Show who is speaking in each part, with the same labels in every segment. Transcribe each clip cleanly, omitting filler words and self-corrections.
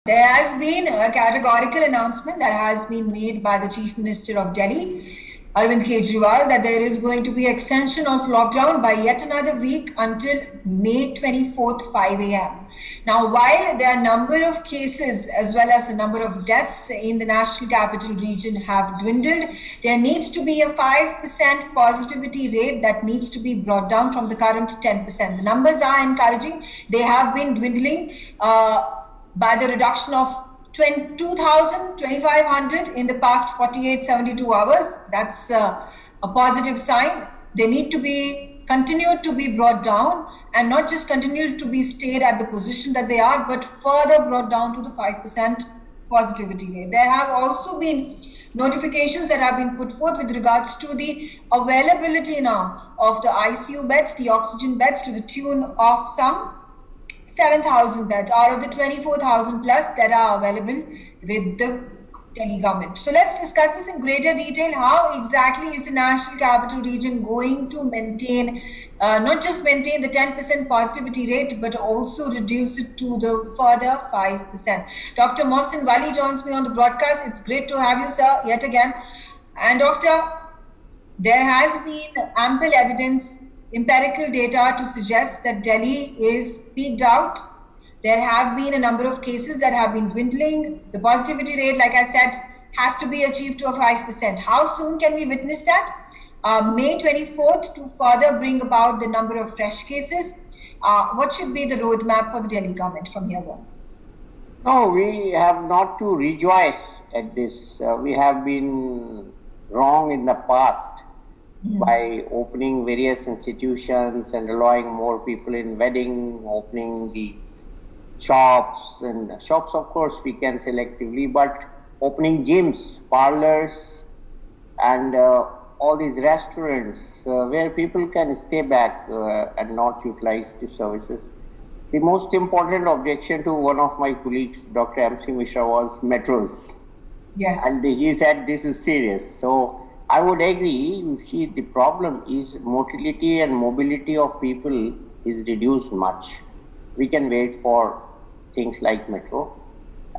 Speaker 1: There has been a categorical announcement that has been made by the Chief Minister of Delhi, Arvind Kejriwal, that there is going to be extension of lockdown by yet another week until May 24th, 5 a.m. Now, while there are a number of cases as well as the number of deaths in the National Capital Region have dwindled, there needs to be a 5% positivity rate that needs to be brought down from the current 10%. The numbers are encouraging. They have been dwindling by the reduction of 2,000, 2,500 in the past 48, 72 hours. That's a positive sign. They need to be continued to be brought down, and not just continued to be stayed at the position that they are, but further brought down to the 5% positivity rate. There have also been notifications that have been put forth with regards to the availability now of the ICU beds, the oxygen beds, to the tune of some 7,000 beds out of the 24,000 plus that are available with the Delhi government. So let's discuss this in greater detail. How exactly is the National Capital Region going to maintain, not just maintain the 10% positivity rate, but also reduce it to the further 5%? Dr. Mohsin Wali joins me on the broadcast. It's great to have you, sir, yet again. And Doctor, there has been ample evidence, empirical data to suggest that Delhi is peaked out. There have been a number of cases that have been dwindling. The positivity rate, like I said, has to be achieved to a 5%. How soon can we witness that? May 24th to further bring about the number of fresh cases. What should be the roadmap for the Delhi government from here on?
Speaker 2: No, we have not to rejoice at this. We have been wrong in the past. By opening various institutions and allowing more people in wedding, opening the shops, and shops of course we can selectively, but opening gyms, parlors, and all these restaurants where people can stay back and not utilize the services. The most important objection to one of my colleagues, Dr. M.C. Mishra, was metros.
Speaker 1: Yes.
Speaker 2: And he said this is serious. So I would agree. You see, the problem is motility and mobility of people is reduced much. We can wait for things like metro.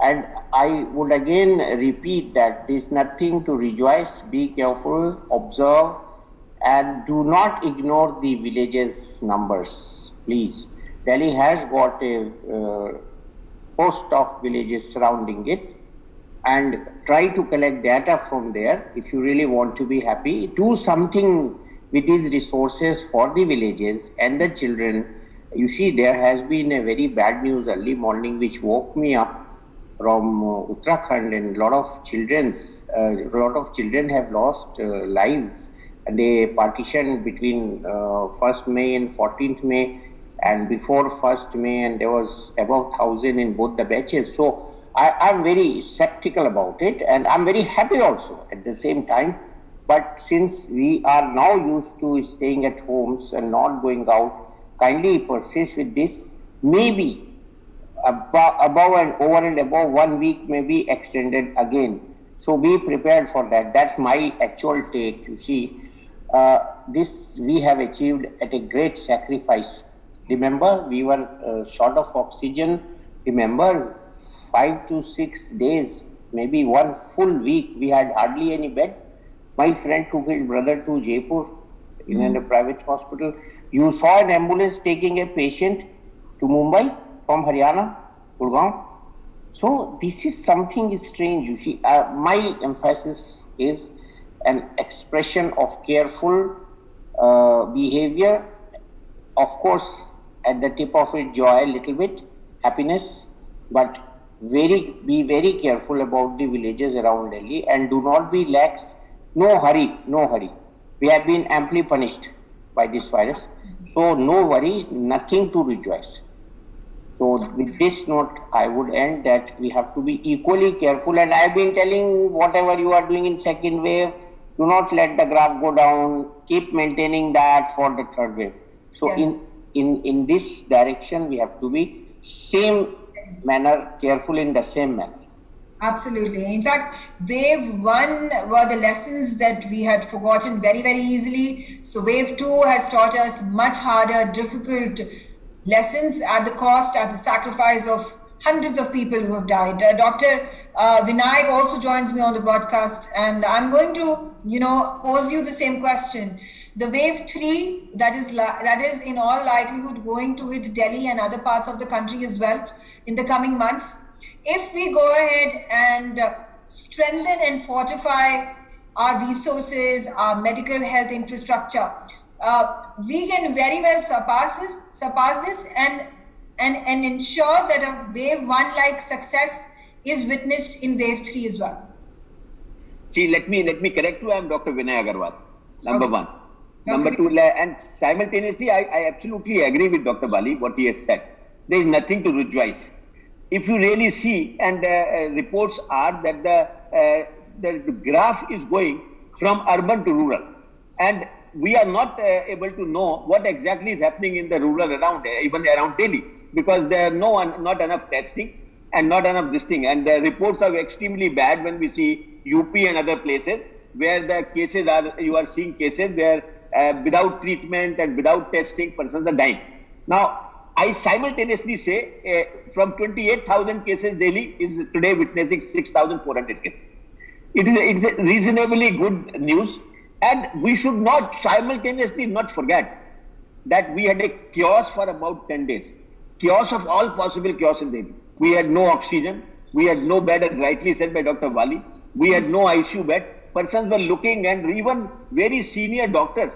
Speaker 2: And I would again repeat that there is nothing to rejoice. Be careful, observe, and do not ignore the villages' numbers, please. Delhi has got a host of villages surrounding it, and try to collect data from there. If you really want to be happy, do something with these resources for the villages and the children. You see, there has been a very bad news early morning which woke me up from Uttarakhand, and a lot of children have lost lives. And they partitioned between 1st May and 14th May, and before 1st May, and there was above 1,000 in both the batches. So I'm very skeptical about it, and I'm very happy also at the same time. But since we are now used to staying at homes and not going out, kindly persist with this. Maybe above and over and above 1 week may be extended again. So be prepared for that. That's my actual take. You see, this we have achieved at a great sacrifice. Remember, we were short of oxygen. Remember, 5 to 6 days, maybe 1 full week, we had hardly any bed. My friend took his brother to Jaipur in a private hospital. You saw an ambulance taking a patient to Mumbai from Haryana, Gurgaon. So this is something strange. You see, my emphasis is an expression of careful behavior. Of course, at the tip of it, joy a little bit, happiness, but be very careful about the villages around Delhi, and do not be lax. No hurry, no hurry. We have been amply punished by this virus. So no worry, nothing to rejoice. So with this note, I would end that we have to be equally careful. And I have been telling, whatever you are doing in second wave, do not let the graph go down. Keep maintaining that for the third wave. So
Speaker 1: Yes.
Speaker 2: in this direction, we have to be same manner, careful in the same manner.
Speaker 1: Absolutely. In fact, wave 1 were the lessons that we had forgotten very, very easily. So wave 2 has taught us much harder, difficult lessons at the cost, at the sacrifice of hundreds of people who have died. Dr. Vinayak also joins me on the broadcast, and I'm going to, pose you the same question. The wave 3 that is in all likelihood going to hit Delhi and other parts of the country as well in the coming months. If we go ahead and strengthen and fortify our resources, our medical health infrastructure, we can very well surpass this and ensure that a wave 1 like success is witnessed in wave 3 as well.
Speaker 3: See, let me correct you. I am Dr. Vinay Agarwal, number
Speaker 1: Okay.
Speaker 3: one. Number two, and simultaneously, I absolutely agree with Dr. Bali, what he has said. There is nothing to rejoice. If you really see, and reports are that the graph is going from urban to rural. And we are not able to know what exactly is happening in the rural around, even around Delhi, because there are not enough testing and not enough this thing. And the reports are extremely bad when we see UP and other places where the cases are, you are seeing cases where without treatment and without testing, persons are dying. Now, I simultaneously say from 28,000 cases, Delhi is today witnessing 6,400 cases. It's a reasonably good news, and we should not simultaneously not forget that we had a chaos for about 10 days. Chaos of all possible chaos in Delhi. We had no oxygen, we had no bed, as rightly said by Dr. Wali. We had no ICU bed. Persons were looking, and even very senior doctors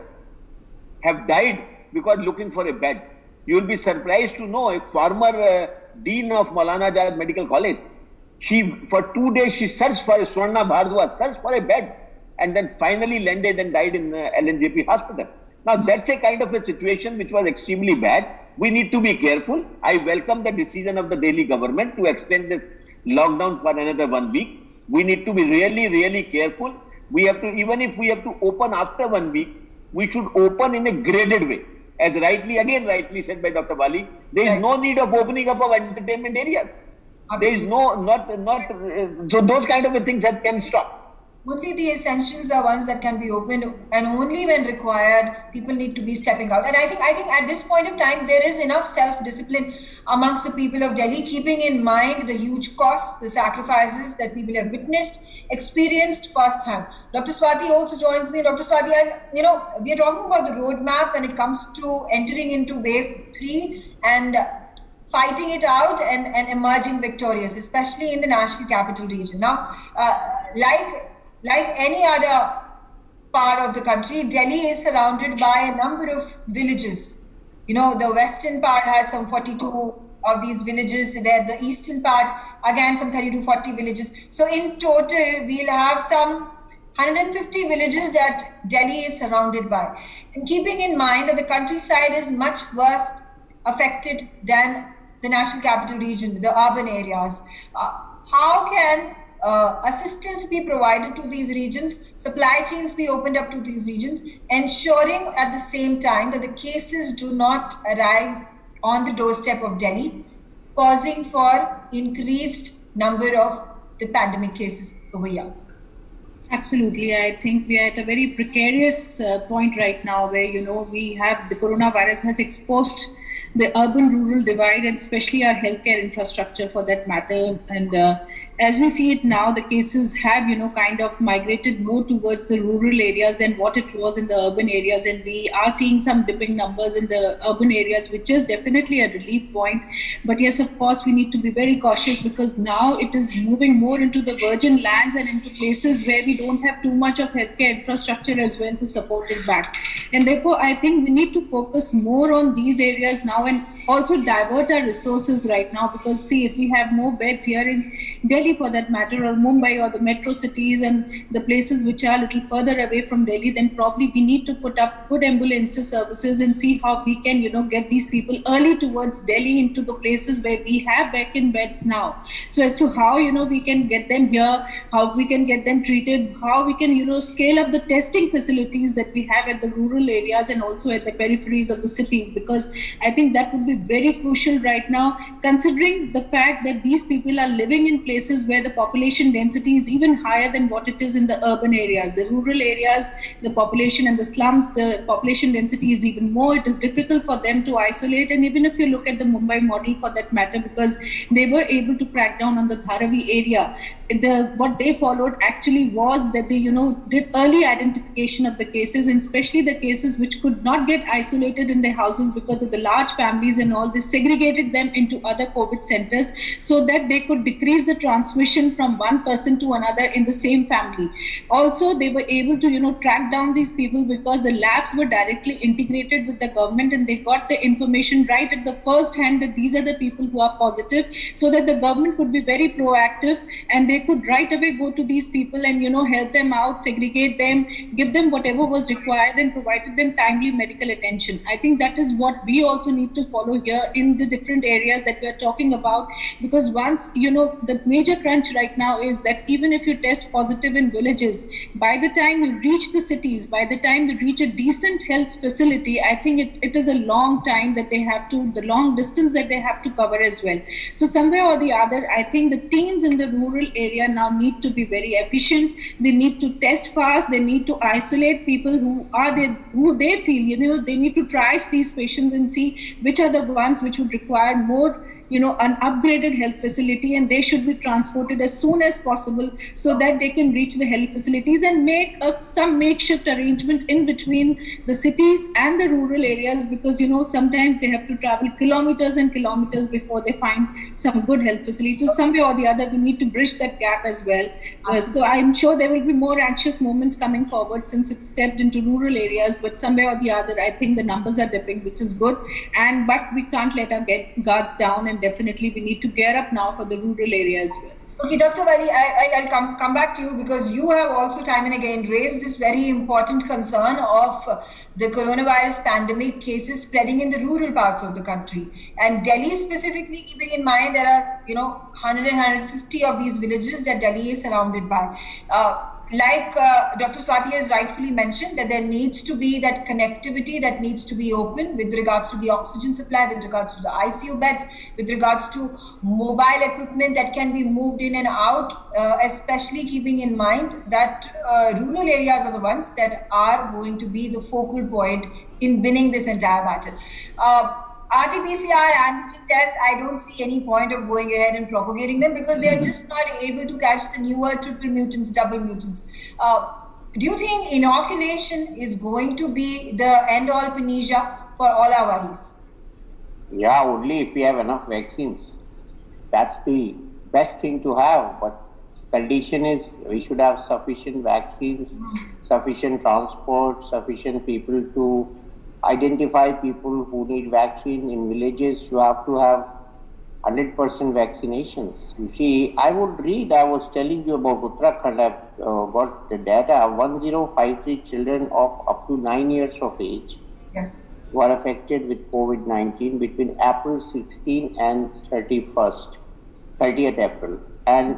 Speaker 3: have died because looking for a bed. You will be surprised to know a former dean of Maulana Azad Medical College, for 2 days she searched for Swarna Bhardwaj, searched for a bed, and then finally landed and died in LNJP hospital. Now that's a kind of a situation which was extremely bad. We need to be careful. I welcome the decision of the Delhi government to extend this lockdown for another 1 week. We need to be really, really careful. We have to, even if we have to open after 1 week, we should open in a graded way. As rightly said by Dr. Wali, there is no need of opening up of entertainment areas. Absolutely. There is so those kind of things that can stop.
Speaker 1: Only the essentials are ones that can be opened, and only when required, people need to be stepping out. And I think at this point of time, there is enough self-discipline amongst the people of Delhi, keeping in mind the huge costs, the sacrifices that people have witnessed, experienced firsthand. Dr. Swati also joins me. Dr. Swati, we are talking about the roadmap when it comes to entering into wave 3 and fighting it out and emerging victorious, especially in the National Capital Region. Now, like any other part of the country, Delhi is surrounded by a number of villages. The western part has some 42 of these villages. The eastern part, again, some 30 to 40 villages. So in total, we'll have some 150 villages that Delhi is surrounded by. And keeping in mind that the countryside is much worse affected than the National Capital Region, the urban areas. How can assistance be provided to these regions, supply chains be opened up to these regions, ensuring at the same time that the cases do not arrive on the doorstep of Delhi, causing for increased number of the pandemic cases over here?
Speaker 4: Absolutely. I think we are at a very precarious point right now where, we have the coronavirus has exposed the urban-rural divide, and especially our healthcare infrastructure for that matter. And as we see it now, the cases have, kind of migrated more towards the rural areas than what it was in the urban areas. And we are seeing some dipping numbers in the urban areas, which is definitely a relief point. But yes, of course, we need to be very cautious because now it is moving more into the virgin lands and into places where we don't have too much of healthcare infrastructure as well to support it back. And therefore, I think we need to focus more on these areas now and also divert our resources right now, because see, if we have more beds here in Delhi for that matter, or Mumbai or the metro cities and the places which are a little further away from Delhi, then probably we need to put up good ambulance services and see how we can, get these people early towards Delhi into the places where we have vacant beds now. So as to how, we can get them here, how we can get them treated, how we can, scale up the testing facilities that we have at the rural areas and also at the peripheries of the cities, because I think that would be be very crucial right now, considering the fact that these people are living in places where the population density is even higher than what it is in the urban areas. The rural areas, the population and the slums, the population density is even more. It is difficult for them to isolate. And even if you look at the Mumbai model for that matter, because they were able to crack down on the Dharavi area, what they followed actually was that they, did early identification of the cases, and especially the cases which could not get isolated in their houses because of the large families and all. They segregated them into other COVID centers so that they could decrease the transmission from one person to another in the same family. Also, they were able to, track down these people because the labs were directly integrated with the government, and they got the information right at the first hand that these are the people who are positive, so that the government could be very proactive and they could right away go to these people and, help them out, segregate them, give them whatever was required, and provided them timely medical attention. I think that is what we also need to follow here in the different areas that we are talking about, because once, the major crunch right now is that even if you test positive in villages, by the time you reach the cities, by the time you reach a decent health facility, I think it is a long time that they have to, the long distance that they have to cover as well. So somewhere or the other, I think the teams in the rural area now need to be very efficient. They need to test fast. They need to isolate people who they feel, they need to triage these patients and see which are the ones which would require more, an upgraded health facility, and they should be transported as soon as possible so that they can reach the health facilities and make some makeshift arrangement in between the cities and the rural areas, because sometimes they have to travel kilometers and kilometers before they find some good health facilities. Some way or the other, we need to bridge that gap as well. So I'm sure there will be more anxious moments coming forward since it's stepped into rural areas, but some way or the other, I think the numbers are dipping, which is good. But we can't let our guards down, and definitely we need to gear up now for the rural area as well.
Speaker 1: Okay, Dr. Vali, I'll come back to you, because you have also time and again raised this very important concern of the coronavirus pandemic cases spreading in the rural parts of the country. And Delhi specifically, keeping in mind there are 100 and 150 of these villages that Delhi is surrounded by. Like Dr. Swati has rightfully mentioned, that there needs to be that connectivity that needs to be open with regards to the oxygen supply, with regards to the ICU beds, with regards to mobile equipment that can be moved in and out, especially keeping in mind that rural areas are the ones that are going to be the focal point in winning this entire battle. RT-PCR antigen tests, I don't see any point of going ahead and propagating them, because they are just not able to catch the newer triple mutants, double mutants. Do you think inoculation is going to be the end-all panacea for all our worries?
Speaker 2: Yeah, only if we have enough vaccines. That's the best thing to have. But condition is we should have sufficient vaccines, sufficient transport, sufficient people to identify people who need vaccine. In villages. You have to have 100% vaccinations. You see, I was telling you about Uttarakhand. I've got the data. 1053 children of up to 9 years of age were affected with COVID-19 between April 16 and 30th April. And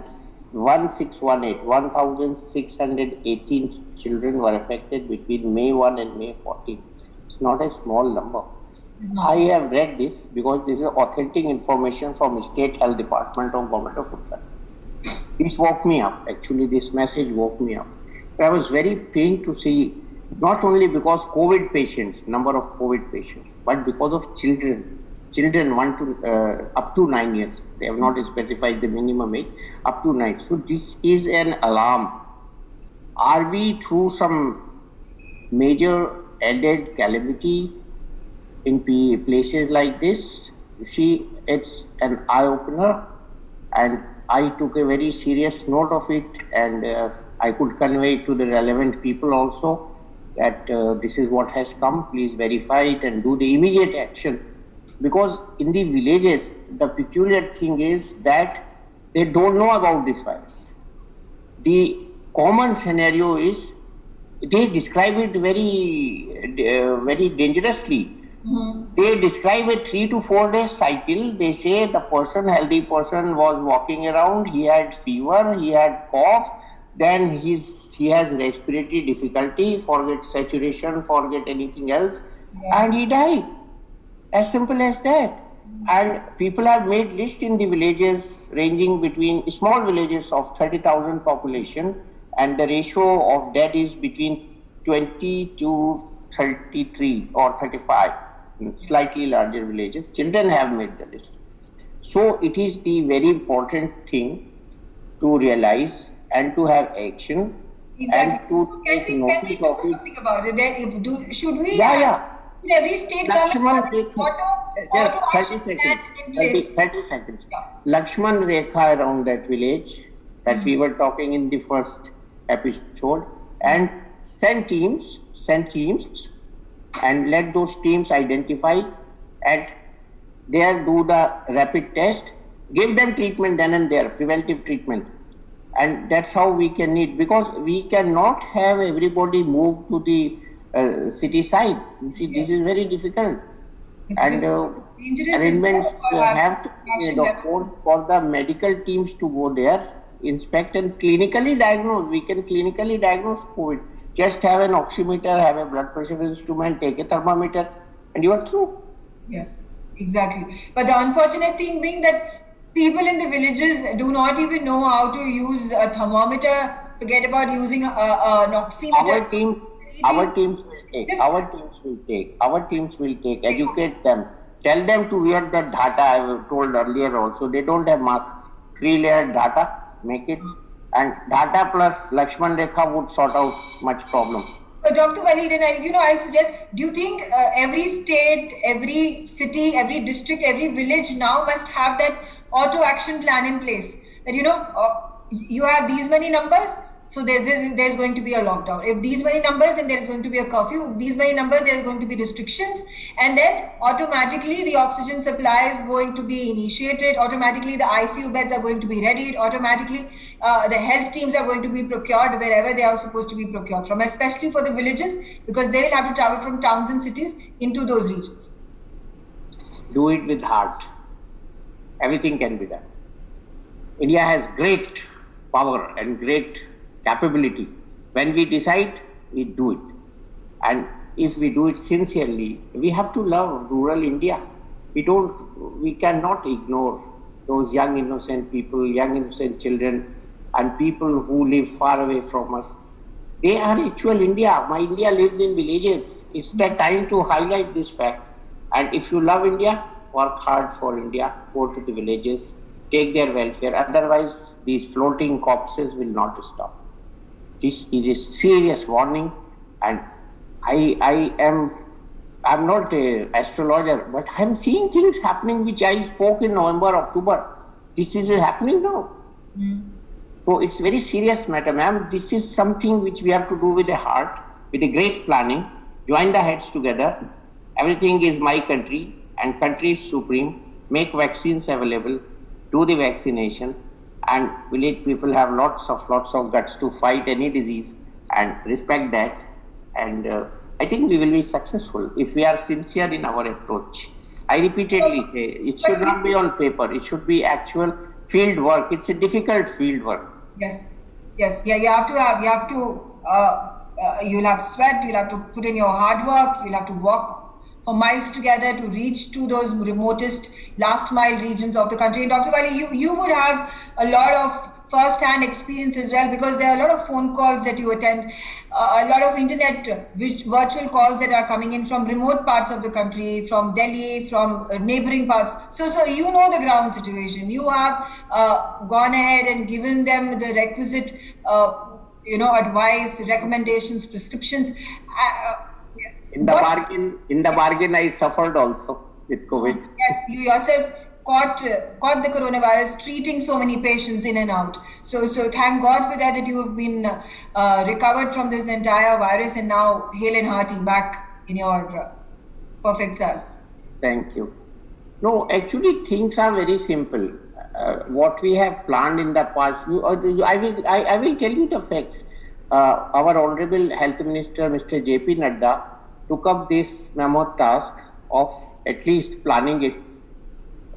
Speaker 2: 1,618 children were affected between May 1 and May 14. It's not a small number. I have read this because this is authentic information from State Health Department of Government of Uttarakhand. This woke me up. Actually, this message woke me up. I was very pained to see, not only because COVID patients, number of COVID patients, but because of children 1 to up to 9 years. They have not specified the minimum age, up to 9. So this is an alarm. Are we through some major added calamity in places like this? You see, it's an eye-opener, and I took a very serious note of it, and I could convey it to the relevant people also that this is what has come. Please verify it and do the immediate action, because in the villages the peculiar thing is that they don't know about this virus. The common scenario is they describe it very dangerously. They describe a 3 to 4 day cycle. They say the healthy person was walking around, he had fever, he had cough, then he has respiratory difficulty, forget saturation, forget anything else, and he died. As simple as that. And people have made lists in the villages ranging between small villages of 30,000 population, and the ratio of dead is between 20 to 33 or 35, in slightly larger villages. Children have made the list. So it is the very important thing to realize and to have action.
Speaker 1: Exactly.
Speaker 2: And to
Speaker 1: So
Speaker 2: take
Speaker 1: can we
Speaker 2: notice
Speaker 1: do
Speaker 2: of it.
Speaker 1: something about it? Should we
Speaker 2: Yeah, yeah.
Speaker 1: in every state government have an
Speaker 2: Just
Speaker 1: auto
Speaker 2: 30
Speaker 1: action plan
Speaker 2: seconds.
Speaker 1: in place?
Speaker 2: 30 seconds.
Speaker 1: Yeah.
Speaker 2: Lakshman Rekha around that village that we were talking in the first episode, and send teams, and let those teams identify and there do the rapid test, give them treatment then and there, preventive treatment. And that's how we can need, because we cannot have everybody move to the city side. You see, this is very difficult.
Speaker 1: It's
Speaker 2: And
Speaker 1: dangerous as
Speaker 2: arrangements
Speaker 1: well for
Speaker 2: have to be
Speaker 1: action
Speaker 2: made, of
Speaker 1: level.
Speaker 2: course, for the medical teams to go there, inspect and clinically diagnose. We can clinically diagnose COVID. Just have an oximeter, have a blood pressure instrument, take a thermometer, and you are through.
Speaker 1: Yes, exactly. But the unfortunate thing being that people in the villages do not even know how to use a thermometer. Forget about using an oximeter.
Speaker 2: Our teams will take, educate them, tell them to wear that dhata I told earlier also. They don't have mask, 3-layer dhata, make it, and dhata plus Lakshman Rekha would sort out much problem.
Speaker 1: Dr. Wali, then I'll suggest, do you think every state, every city, every district, every village now must have that auto action plan in place? That, you have these many numbers, so there's going to be a lockdown. If these many numbers, then there's going to be a curfew. If these many numbers, there's going to be restrictions. And then automatically the oxygen supply is going to be initiated. Automatically the ICU beds are going to be readied. Automatically the health teams are going to be procured wherever they are supposed to be procured from, especially for the villages, because they will have to travel from towns and cities into those regions.
Speaker 2: Do it with heart. Everything can be done. India has great power and great capability. When we decide, we do it. And if we do it sincerely, we have to love rural India. We cannot ignore those young innocent people, young innocent children, and people who live far away from us. They are actual India. My India lives in villages. It's the time to highlight this fact. And if you love India, work hard for India, go to the villages, take their welfare. Otherwise, these floating corpses will not stop. This is a serious warning, and I'm not an astrologer, but I'm seeing things happening which I spoke in November, October. This is happening now. So it's very serious matter, ma'am. This is something which we have to do with a heart, with a great planning, join the heads together. Everything is my country and country is supreme. Make vaccines available, do the vaccination, and village people have lots of guts to fight any disease and respect that. And I think we will be successful if we are sincere in our approach. I repeatedly say, it should not be on paper, it should be actual field work. It's a difficult field work.
Speaker 1: Yes. Yeah, you'll have sweat, you'll have to put in your hard work, you'll have to walk for miles together to reach to those remotest last mile regions of the country. And Dr. Wali, you would have a lot of first-hand experience as well, because there are a lot of phone calls that you attend, a lot of internet virtual calls that are coming in from remote parts of the country, from Delhi, from neighboring parts. So you know the ground situation. You have gone ahead and given them the requisite, advice, recommendations, prescriptions.
Speaker 2: In the bargain, I suffered also with COVID.
Speaker 1: Yes, you yourself caught the coronavirus, treating so many patients in and out. So thank God for that you have been recovered from this entire virus and now hale and hearty back in your perfect self.
Speaker 2: Thank you. No, actually things are very simple. What we have planned in the past, I will tell you the facts. Our Honorable Health Minister, Mr. J.P. Nadda, took up this mammoth task of at least planning it,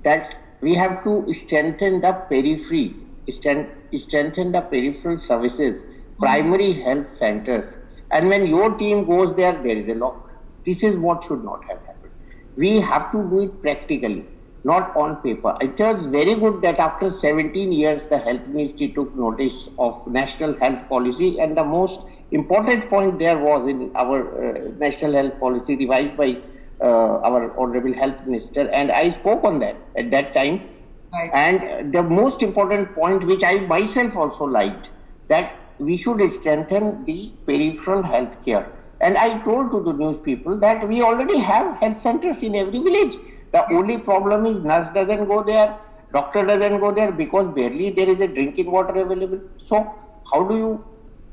Speaker 2: that we have to strengthen the periphery, strengthen the peripheral services, primary health centers. And when your team goes there, there is a lock. This is what should not have happened. We have to do it practically. not on paper. It was very good that after 17 years, the Health Ministry took notice of National Health Policy, and the most important point there was in our National Health Policy revised by our Honorable Health Minister, and I spoke on that at that time.
Speaker 1: Right.
Speaker 2: And the most important point, which I myself also liked, that we should strengthen the peripheral health care. And I told to the news people that we already have health centers in every village. The only problem is nurse doesn't go there, doctor doesn't go there, because barely there is a drinking water available. So how do you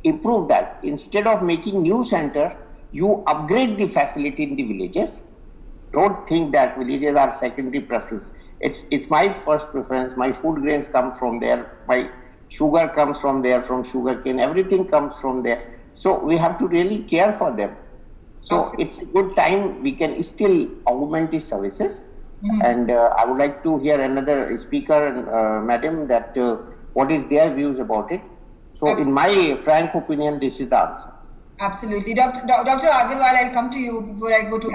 Speaker 2: improve that? Instead of making new center, you upgrade the facility in the villages. Don't think that villages are secondary preference. It's my first preference. My food grains come from there. My sugar comes from there, from sugarcane. Everything comes from there. So we have to really care for them. So
Speaker 1: Absolutely.
Speaker 2: it's a good time. We can still augment the services. And I would like to hear another speaker, madam, that what is their views about it. So in my frank opinion, this is the answer.
Speaker 1: Absolutely. Dr. Agarwal, I'll come to you before I go to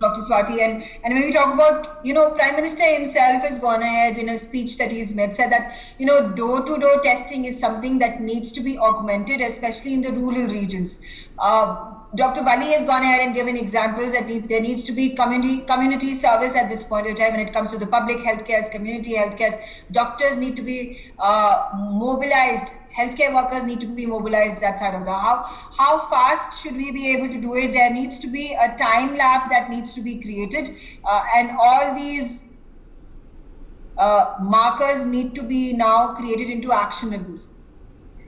Speaker 1: Dr. Swati. And when we talk about, Prime Minister himself has gone ahead in a speech that he's made, said that, door-to-door testing is something that needs to be augmented, especially in the rural regions. Dr. Wali has gone ahead and given examples that there needs to be community service at this point in time when it comes to the public healthcare, community healthcare. Doctors need to be mobilized. Healthcare workers need to be mobilized that side of the house. How fast should we be able to do it? There needs to be a time lab that needs to be created, and all these markers need to be now created into actionables.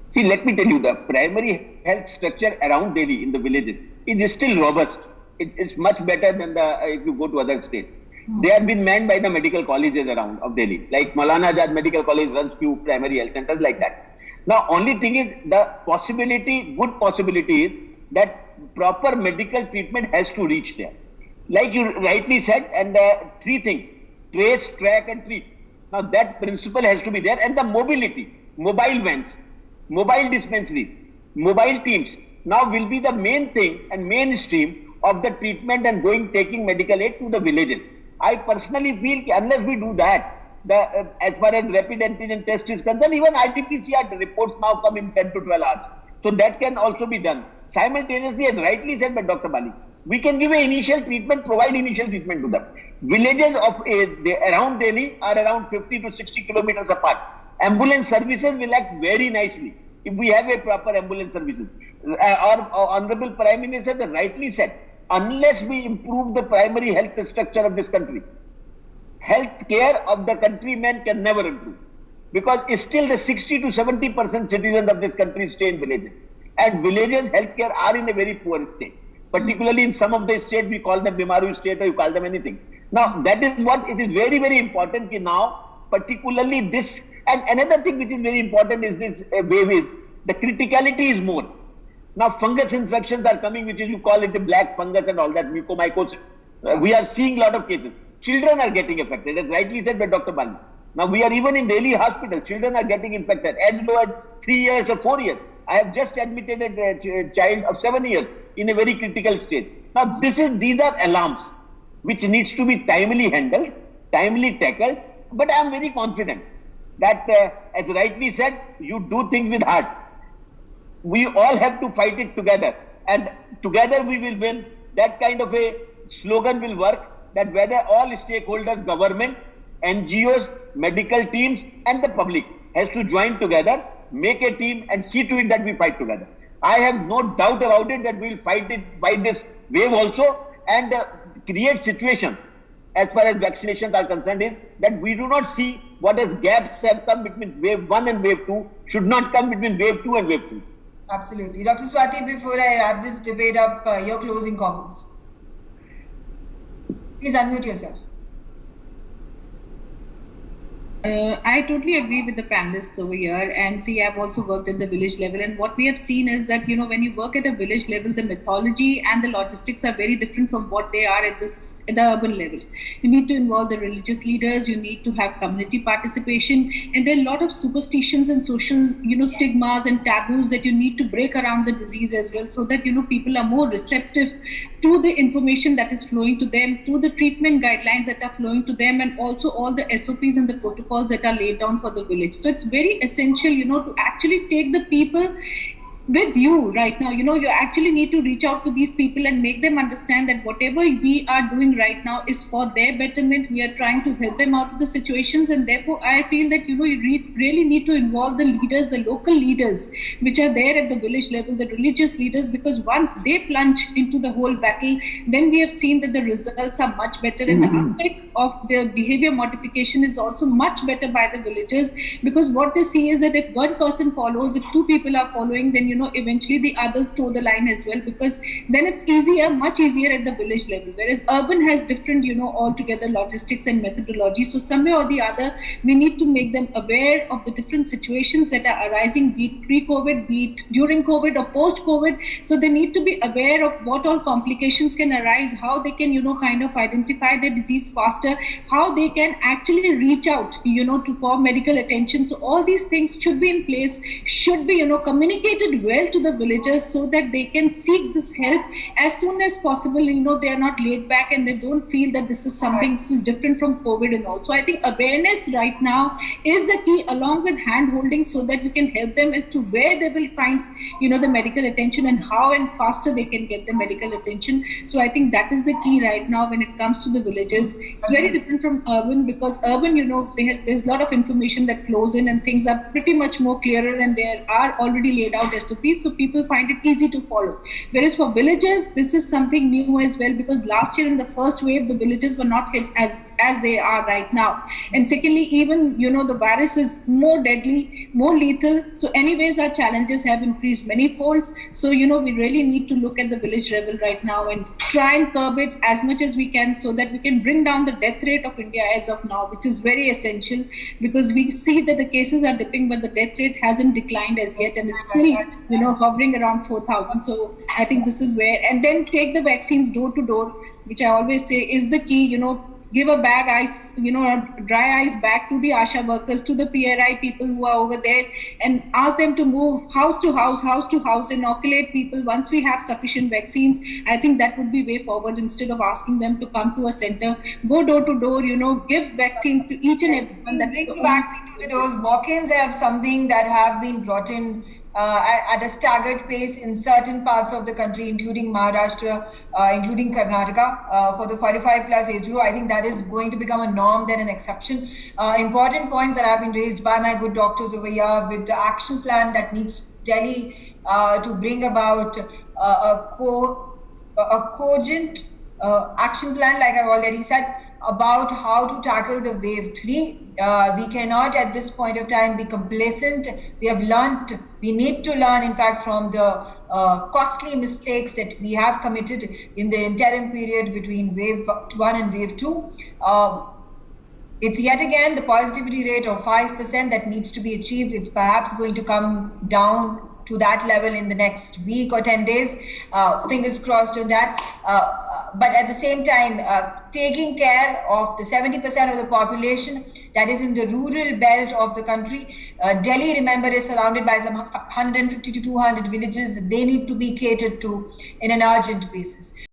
Speaker 3: See, let me tell you, the primary health structure around Delhi in the villages is still robust. It's much better than if you go to other states. They have been manned by the medical colleges around of Delhi, like Maulana Azad Medical College runs few primary health centers like that. Now, only thing is good possibility is that proper medical treatment has to reach there. Like you rightly said, and three things: trace, track, and treat. Now, that principle has to be there, and the mobility, mobile vans, mobile dispensaries, mobile teams now will be the main thing and mainstream of the treatment and taking medical aid to the villages. I personally feel unless we do that, as far as rapid antigen test is concerned, even RT-PCR reports now come in 10 to 12 hours. So that can also be done. Simultaneously, as rightly said by Dr. Bali, we can give an initial treatment, provide initial treatment to them. Villages around Delhi are around 50 to 60 kilometers apart. Ambulance services will act very nicely if we have a proper ambulance services. Our Honorable Prime Minister rightly said, unless we improve the primary health structure of this country, health care of the countrymen can never improve, because still the 60 to 70% citizens of this country stay in villages, and villages healthcare are in a very poor state. Particularly in some of the states, we call them Bimaru state, or you call them anything. Now that is what it is very, very important ki now, particularly this. And another thing which is very important is this wave is the criticality is more. Now fungus infections are coming, which is you call it the black fungus and all that, mucormycosis. We are seeing a lot of cases. Children are getting affected, as rightly said by Dr. Bali. Now we are even in Delhi hospital, children are getting infected as low as 3 years or 4 years. I have just admitted a child of 7 years in a very critical state. Now these are alarms which needs to be timely handled, timely tackled. But I am very confident that, as rightly said, you do things with heart. We all have to fight it together, and together we will win. That kind of a slogan will work, that whether all stakeholders, government, NGOs, medical teams and the public has to join together, make a team and see to it that we fight together. I have no doubt about it that we will fight this wave also, and create situation as far as vaccinations are concerned is that we do not see what as gaps have come between wave 1 and wave 2 should not come between wave 2 and wave 3.
Speaker 1: Absolutely. Dr. Swati, before I wrap this debate up, your closing comments. Please unmute yourself.
Speaker 4: I totally agree with the panelists over here, and see, I've also worked at the village level, and what we have seen is that, when you work at a village level, the mythology and the logistics are very different from what they are at this at the urban level. You need to involve the religious leaders, you need to have community participation, and there are a lot of superstitions and social, stigmas and taboos that you need to break around the disease as well, so that, people are more receptive to the information that is flowing to them, to the treatment guidelines that are flowing to them, and also all the SOPs and the protocols that are laid down for the village. So it's very essential, to actually take the people with you right now. You actually need to reach out to these people and make them understand that whatever we are doing right now is for their betterment. We are trying to help them out of the situations, and therefore I feel that, you really need to involve the leaders, the local leaders, which are there at the village level, the religious leaders, because once they plunge into the whole battle, then we have seen that the results are much better, and the impact of the behavior modification is also much better by the villagers, because what they see is that if one person follows, if two people are following, then eventually the others toe the line as well, because then it's much easier at the village level. Whereas urban has different, altogether logistics and methodology. So somewhere or the other, we need to make them aware of the different situations that are arising, be it pre-COVID, be it during COVID or post-COVID. So they need to be aware of what all complications can arise, how they can, kind of identify their disease faster, how they can actually reach out, for medical attention. So all these things should be in place, should be, communicated well to the villagers, so that they can seek this help as soon as possible. They are not laid back, and they don't feel that this is something which is different from COVID and all. So I think awareness right now is the key, along with hand holding, so that we can help them as to where they will find, the medical attention, and how and faster they can get the medical attention. So I think that is the key right now when it comes to the villages. It's very different from urban, because urban, there's a lot of information that flows in, and things are pretty much more clearer, and there are already laid out SOPs, so people find it easy to follow. Whereas for villages, this is something new as well, because last year in the first wave, the villages were not hit as they are right now. And secondly, even, the virus is more deadly, more lethal. So anyways, our challenges have increased many folds. So, we really need to look at the village level right now and try and curb it as much as we can, so that we can bring down the death rate of India as of now, which is very essential, because we see that the cases are dipping, but the death rate hasn't declined as yet, and it's still, hovering around 4,000. So I think this is where, and then take the vaccines door to door, which I always say is the key. Give a bag ice, a dry ice bag to the ASHA workers, to the PRI people who are over there, and ask them to move house to house, inoculate people once we have sufficient vaccines. I think that would be way forward, instead of asking them to come to a center, go door to door, give vaccines to each and everyone. That
Speaker 1: bring vaccine to the doors. Walk-ins have something that have been brought in at a staggered pace in certain parts of the country, including Maharashtra, including Karnataka, for the 45 plus age group. I think that is going to become a norm than an exception. Important points that have been raised by my good doctors over here, with the action plan that needs Delhi to bring about a cogent action plan, like I've already said, about how to tackle the wave 3. We cannot at this point of time be complacent. We need to learn, in fact, from the costly mistakes that we have committed in the interim period between wave 1 and wave 2. It's yet again the positivity rate of 5% that needs to be achieved. It's perhaps going to come down to that level in the next week or 10 days. Fingers crossed on that. But at the same time, taking care of the 70% of the population that is in the rural belt of the country. Delhi, remember, is surrounded by some 150 to 200 villages that they need to be catered to in an urgent basis.